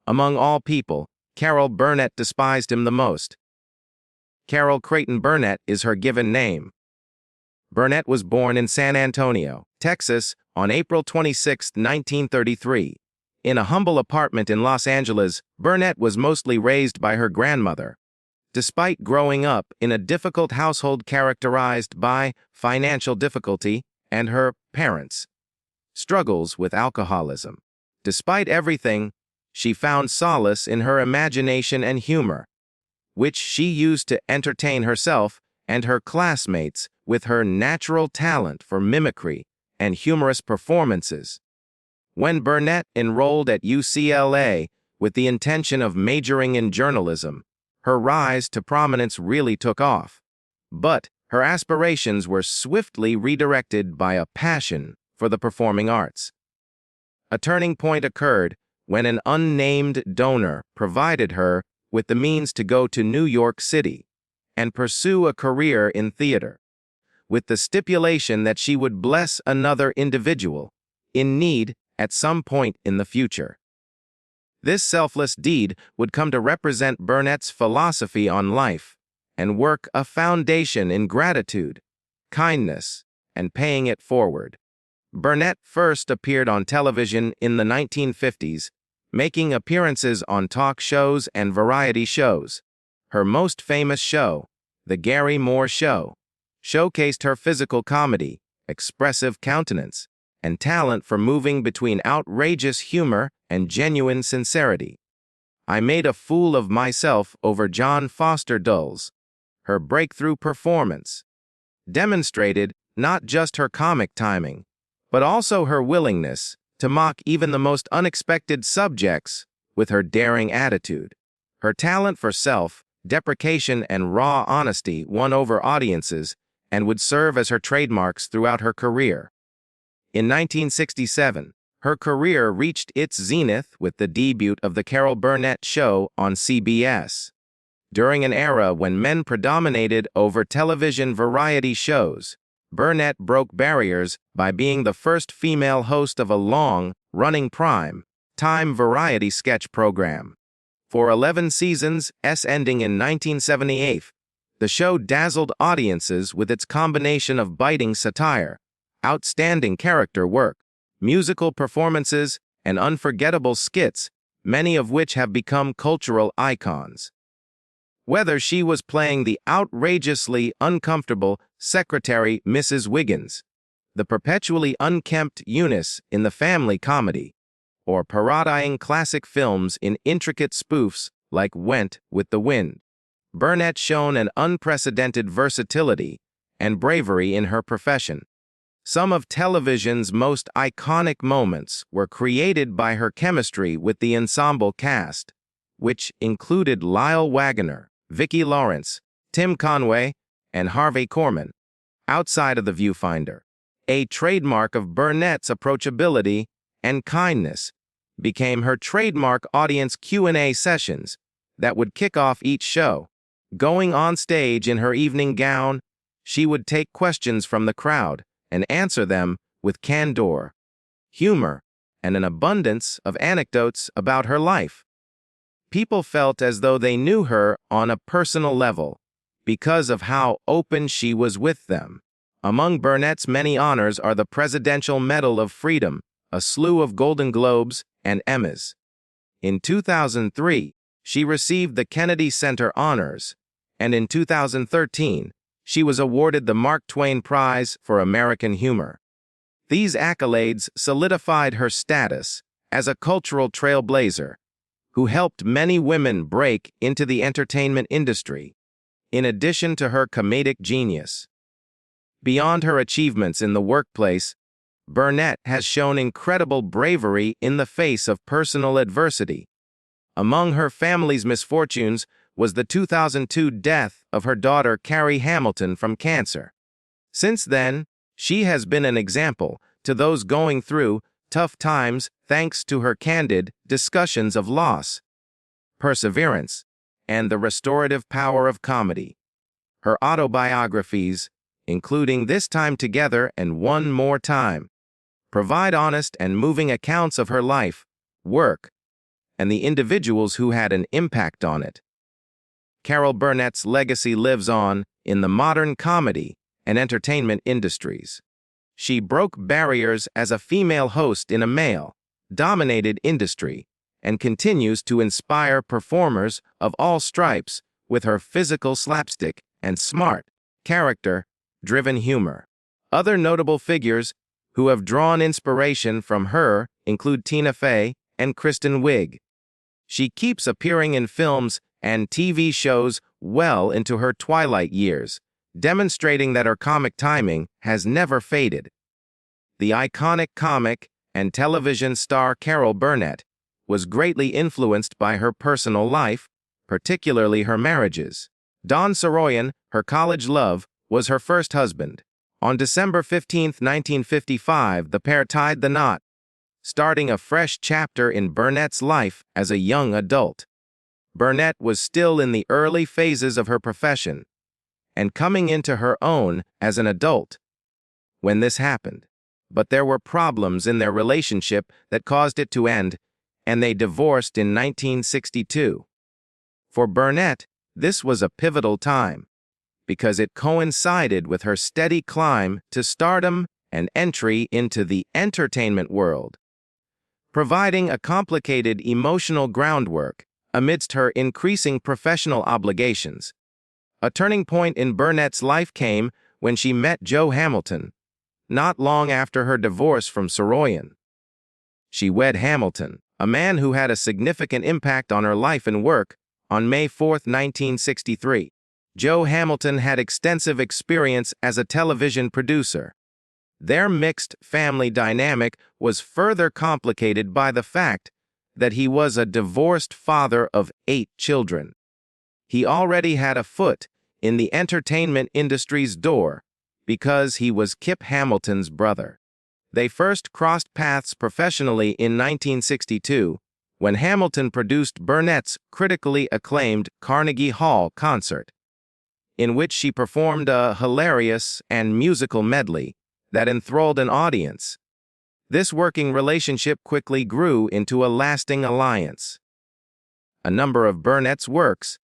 Among all people, Carol Burnett despised him the most. Carol Creighton Burnett is her given name. Burnett was born in San Antonio, Texas, on April 26, 1933. In a humble apartment in Los Angeles, Burnett was mostly raised by her grandmother. Despite growing up in a difficult household characterized by financial difficulty and her parents' struggles with alcoholism. Despite everything, she found solace in her imagination and humor, which she used to entertain herself and her classmates with her natural talent for mimicry and humorous performances. When Burnett enrolled at UCLA with the intention of majoring in journalism, her rise to prominence really took off. But her aspirations were swiftly redirected by a passion for the performing arts. A turning point occurred when an unnamed donor provided her with the means to go to New York City and pursue a career in theater, with the stipulation that she would bless another individual in need at some point in the future. This selfless deed would come to represent Burnett's philosophy on life and work a foundation in gratitude, kindness, and paying it forward. Burnett first appeared on television in the 1950s, making appearances on talk shows and variety shows. Her most famous show, The Gary Moore Show, showcased her physical comedy, expressive countenance, and talent for moving between outrageous humor and genuine sincerity. I Made a Fool of Myself over John Foster Dulles. Her breakthrough performance demonstrated not just her comic timing, but also her willingness to mock even the most unexpected subjects with her daring attitude. Her talent for self-deprecation and raw honesty won over audiences and would serve as her trademarks throughout her career. In 1967, her career reached its zenith with the debut of The Carol Burnett Show on CBS. During an era when men predominated over television variety shows, Burnett broke barriers by being the first female host of a long-running prime-time variety sketch program. For 11 seasons, ending in 1978, the show dazzled audiences with its combination of biting satire, outstanding character work, musical performances, and unforgettable skits, many of which have become cultural icons. Whether she was playing the outrageously uncomfortable secretary Mrs. Wiggins, the perpetually unkempt Eunice in the family comedy, or parodying classic films in intricate spoofs like Went with the Wind, Burnett shone an unprecedented versatility and bravery in her profession. Some of television's most iconic moments were created by her chemistry with the ensemble cast, which included Lyle Waggoner, Vicki Lawrence, Tim Conway, and Harvey Korman. Outside of the viewfinder, a trademark of Burnett's approachability and kindness became her trademark audience Q&A sessions that would kick off each show. Going on stage in her evening gown, she would take questions from the crowd and answer them with candor, humor, and an abundance of anecdotes about her life. People felt as though they knew her on a personal level because of how open she was with them. Among Burnett's many honors are the Presidential Medal of Freedom, a slew of Golden Globes and Emmys. In 2003, she received the Kennedy Center Honors, and in 2013, she was awarded the Mark Twain Prize for American Humor. These accolades solidified her status as a cultural trailblazer who helped many women break into the entertainment industry, in addition to her comedic genius. Beyond her achievements in the workplace, Burnett has shown incredible bravery in the face of personal adversity. Among her family's misfortunes was the 2002 death of her daughter Carrie Hamilton from cancer. Since then, she has been an example to those going through tough times thanks to her candid discussions of loss, perseverance, and the restorative power of comedy. Her autobiographies, including This Time Together and One More Time, provide honest and moving accounts of her life, work, and the individuals who had an impact on it. Carol Burnett's legacy lives on in the modern comedy and entertainment industries. She broke barriers as a female host in a male-dominated industry and continues to inspire performers of all stripes with her physical slapstick and smart, character-driven humor. Other notable figures who have drawn inspiration from her include Tina Fey and Kristen Wiig. She keeps appearing in films and TV shows well into her twilight years, demonstrating that her comic timing has never faded. The iconic comic and television star Carol Burnett was greatly influenced by her personal life, particularly her marriages. Don Soroyan, her college love, was her first husband. On December 15, 1955, the pair tied the knot, starting a fresh chapter in Burnett's life as a young adult. Burnett was still in the early phases of her profession and coming into her own as an adult when this happened. But there were problems in their relationship that caused it to end, and they divorced in 1962. For Burnett, this was a pivotal time because it coincided with her steady climb to stardom and entry into the entertainment world, providing a complicated emotional groundwork amidst her increasing professional obligations. A turning point in Burnett's life came when she met Joe Hamilton, not long after her divorce from Soroyan. She wed Hamilton, a man who had a significant impact on her life and work, on May 4, 1963. Joe Hamilton had extensive experience as a television producer. Their mixed family dynamic was further complicated by the fact that he was a divorced father of 8 children. He already had a foot in the entertainment industry's door because he was Kip Hamilton's brother. They first crossed paths professionally in 1962 when Hamilton produced Burnett's critically acclaimed Carnegie Hall concert, in which she performed a hilarious and musical medley that enthralled an audience. This working relationship quickly grew into a lasting alliance. A number of Burnett's works,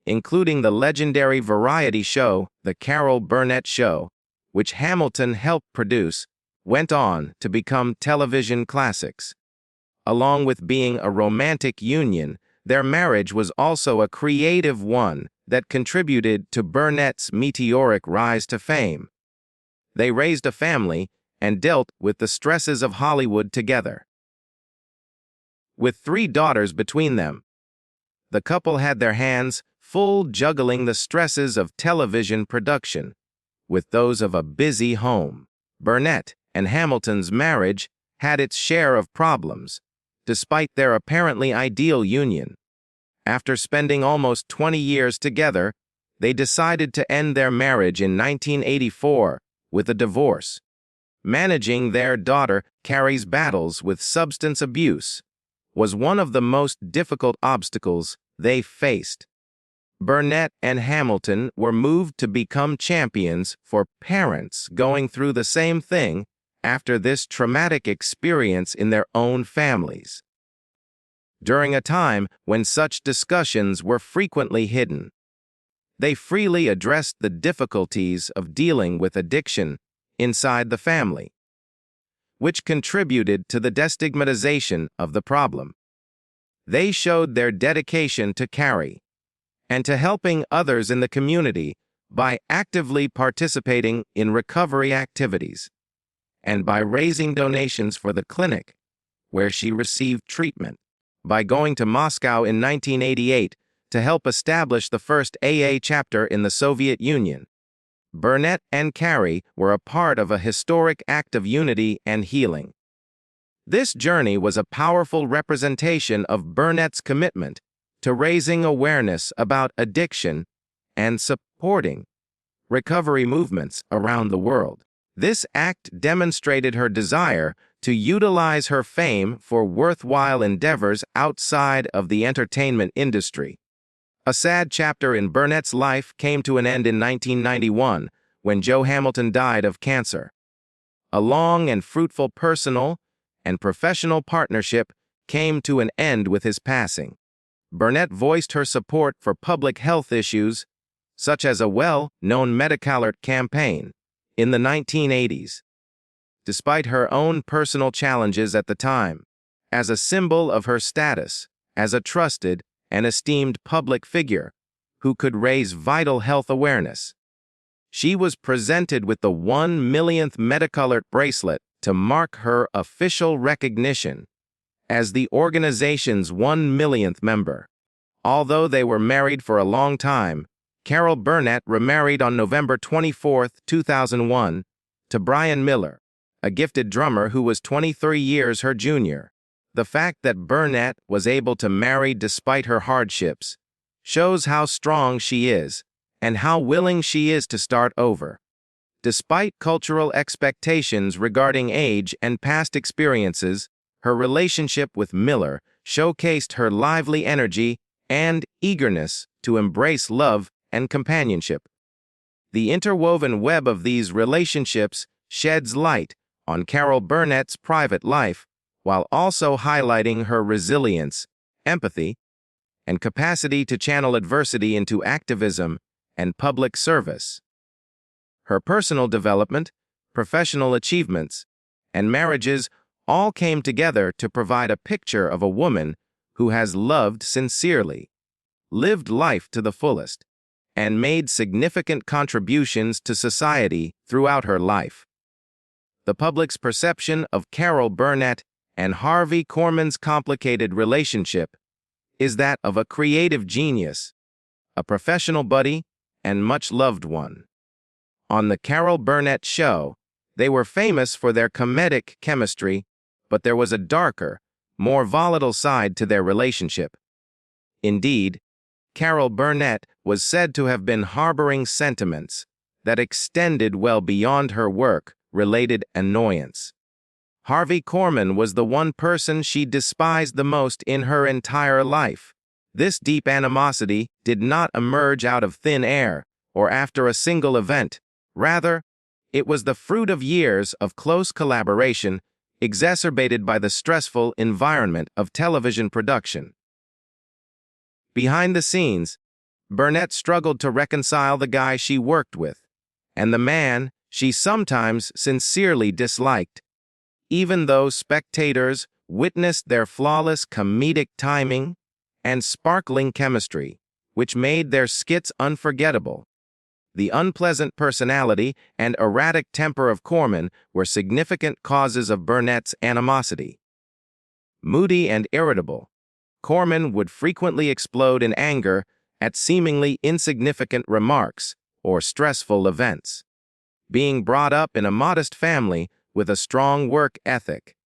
including the legendary variety show The Carol Burnett Show, which Hamilton helped produce, went on to become television classics. Along with being a romantic union, their marriage was also a creative one that contributed to Burnett's meteoric rise to fame. They raised a family and dealt with the stresses of Hollywood together. With 3 daughters between them, the couple had their hands full juggling the stresses of television production with those of a busy home. Burnett and Hamilton's marriage had its share of problems, despite their apparently ideal union. After spending almost 20 years together, they decided to end their marriage in 1984 with a divorce. Managing their daughter Carrie's battles with substance abuse was one of the most difficult obstacles they faced. Burnett and Hamilton were moved to become champions for parents going through the same thing after this traumatic experience in their own families. During a time when such discussions were frequently hidden, they freely addressed the difficulties of dealing with addiction inside the family, which contributed to the destigmatization of the problem. They showed their dedication to Carrie and to helping others in the community by actively participating in recovery activities and by raising donations for the clinic where she received treatment. By going to Moscow in 1988 to help establish the first AA chapter in the Soviet Union, Burnett and Carrie were a part of a historic act of unity and healing. This journey was a powerful representation of Burnett's commitment to raising awareness about addiction and supporting recovery movements around the world. This act demonstrated her desire to utilize her fame for worthwhile endeavors outside of the entertainment industry. A sad chapter in Burnett's life came to an end in 1991 when Joe Hamilton died of cancer. A long and fruitful personal and professional partnership came to an end with his passing. Burnett voiced her support for public health issues, such as a well-known Medi-Alert campaign, in the 1980s. Despite her own personal challenges at the time, as a symbol of her status as a trusted and esteemed public figure who could raise vital health awareness, she was presented with the 1 millionth Medi-Alert bracelet to mark her official recognition as the organization's 1 millionth member. Although they were married for a long time, Carol Burnett remarried on November 24, 2001, to Brian Miller, a gifted drummer who was 23 years her junior. The fact that Burnett was able to marry despite her hardships shows how strong she is and how willing she is to start over. Despite cultural expectations regarding age and past experiences, her relationship with Miller showcased her lively energy and eagerness to embrace love and companionship. The interwoven web of these relationships sheds light on Carol Burnett's private life, while also highlighting her resilience, empathy, and capacity to channel adversity into activism and public service. Her personal development, professional achievements, and marriages all came together to provide a picture of a woman who has loved sincerely, lived life to the fullest, and made significant contributions to society throughout her life. The public's perception of Carol Burnett and Harvey Korman's complicated relationship is that of a creative genius, a professional buddy, and much-loved one. On The Carol Burnett Show, they were famous for their comedic chemistry, but there was a darker, more volatile side to their relationship. Indeed, Carol Burnett was said to have been harboring sentiments that extended well beyond her work-related annoyance. Harvey Korman was the one person she despised the most in her entire life. This deep animosity did not emerge out of thin air or after a single event. Rather, it was the fruit of years of close collaboration, exacerbated by the stressful environment of television production. Behind the scenes, Burnett struggled to reconcile the guy she worked with and the man she sometimes sincerely disliked. Even though spectators witnessed their flawless comedic timing and sparkling chemistry, which made their skits unforgettable, the unpleasant personality and erratic temper of Korman were significant causes of Burnett's animosity. Moody and irritable, Korman would frequently explode in anger at seemingly insignificant remarks or stressful events. Being brought up in a modest family with a strong work ethic,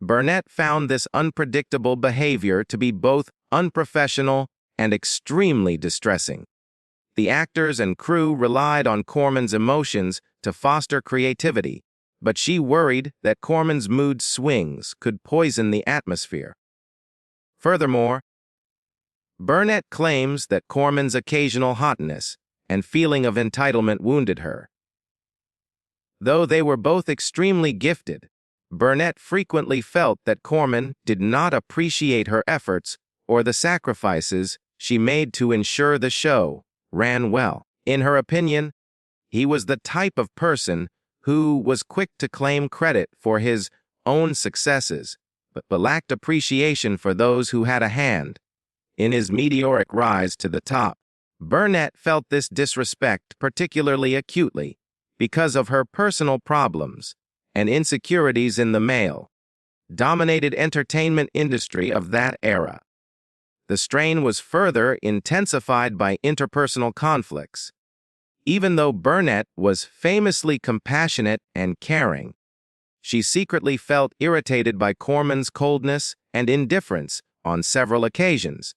Burnett found this unpredictable behavior to be both unprofessional and extremely distressing. The actors and crew relied on Korman's emotions to foster creativity, but she worried that Korman's mood swings could poison the atmosphere. Furthermore, Burnett claims that Korman's occasional hotness and feeling of entitlement wounded her. Though they were both extremely gifted, Burnett frequently felt that Korman did not appreciate her efforts or the sacrifices she made to ensure the show ran well. In her opinion, he was the type of person who was quick to claim credit for his own successes, but lacked appreciation for those who had a hand in his meteoric rise to the top. Burnett felt this disrespect particularly acutely because of her personal problems and insecurities in the male-dominated entertainment industry of that era. The strain was further intensified by interpersonal conflicts. Even though Burnett was famously compassionate and caring, she secretly felt irritated by Korman's coldness and indifference on several occasions.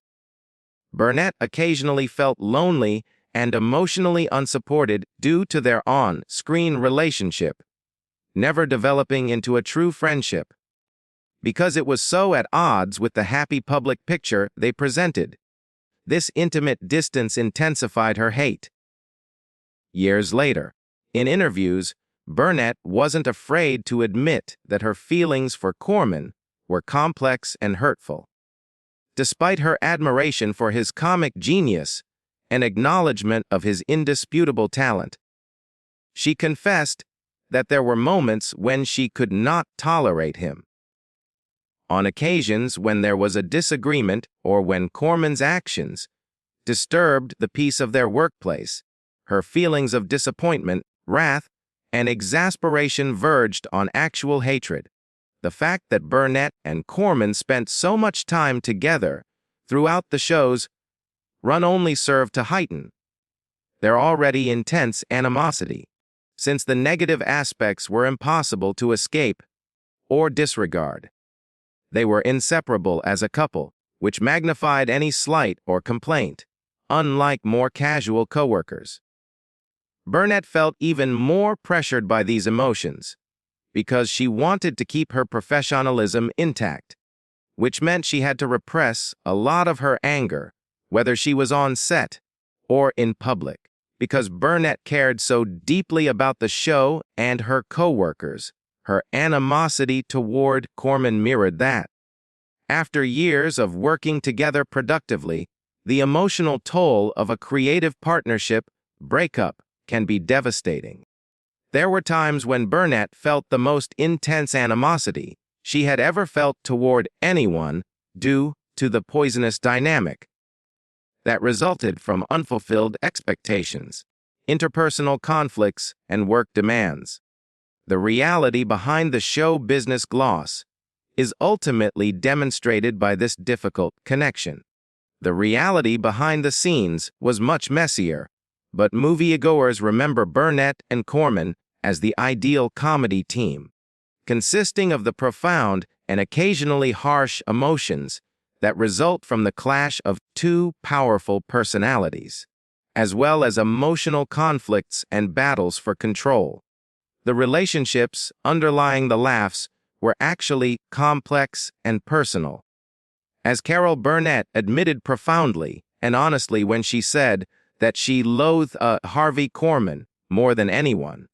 Burnett occasionally felt lonely and emotionally unsupported due to their on-screen relationship, never developing into a true friendship, because it was so at odds with the happy public picture they presented. This intimate distance intensified her hate. Years later, in interviews, Burnett wasn't afraid to admit that her feelings for Korman were complex and hurtful. Despite her admiration for his comic genius and acknowledgement of his indisputable talent, she confessed that there were moments when she could not tolerate him. On occasions when there was a disagreement or when Corman's actions disturbed the peace of their workplace, her feelings of disappointment, wrath, and exasperation verged on actual hatred. The fact that Burnett and Corman spent so much time together throughout the show's run only served to heighten their already intense animosity, since the negative aspects were impossible to escape or disregard. They were inseparable as a couple, which magnified any slight or complaint, unlike more casual coworkers. Burnett felt even more pressured by these emotions because she wanted to keep her professionalism intact, which meant she had to repress a lot of her anger, whether she was on set or in public. Because Burnett cared so deeply about the show and her coworkers, her animosity toward Corman mirrored that. After years of working together productively, the emotional toll of a creative partnership breakup can be devastating. There were times when Burnett felt the most intense animosity she had ever felt toward anyone due to the poisonous dynamic that resulted from unfulfilled expectations, interpersonal conflicts, and work demands. The reality behind the show business gloss is ultimately demonstrated by this difficult connection. The reality behind the scenes was much messier, but moviegoers remember Burnett and Corman as the ideal comedy team, consisting of the profound and occasionally harsh emotions that result from the clash of two powerful personalities, as well as emotional conflicts and battles for control. The relationships underlying the laughs were actually complex and personal. As Carol Burnett admitted profoundly and honestly when she said that she loathed Harvey Korman more than anyone.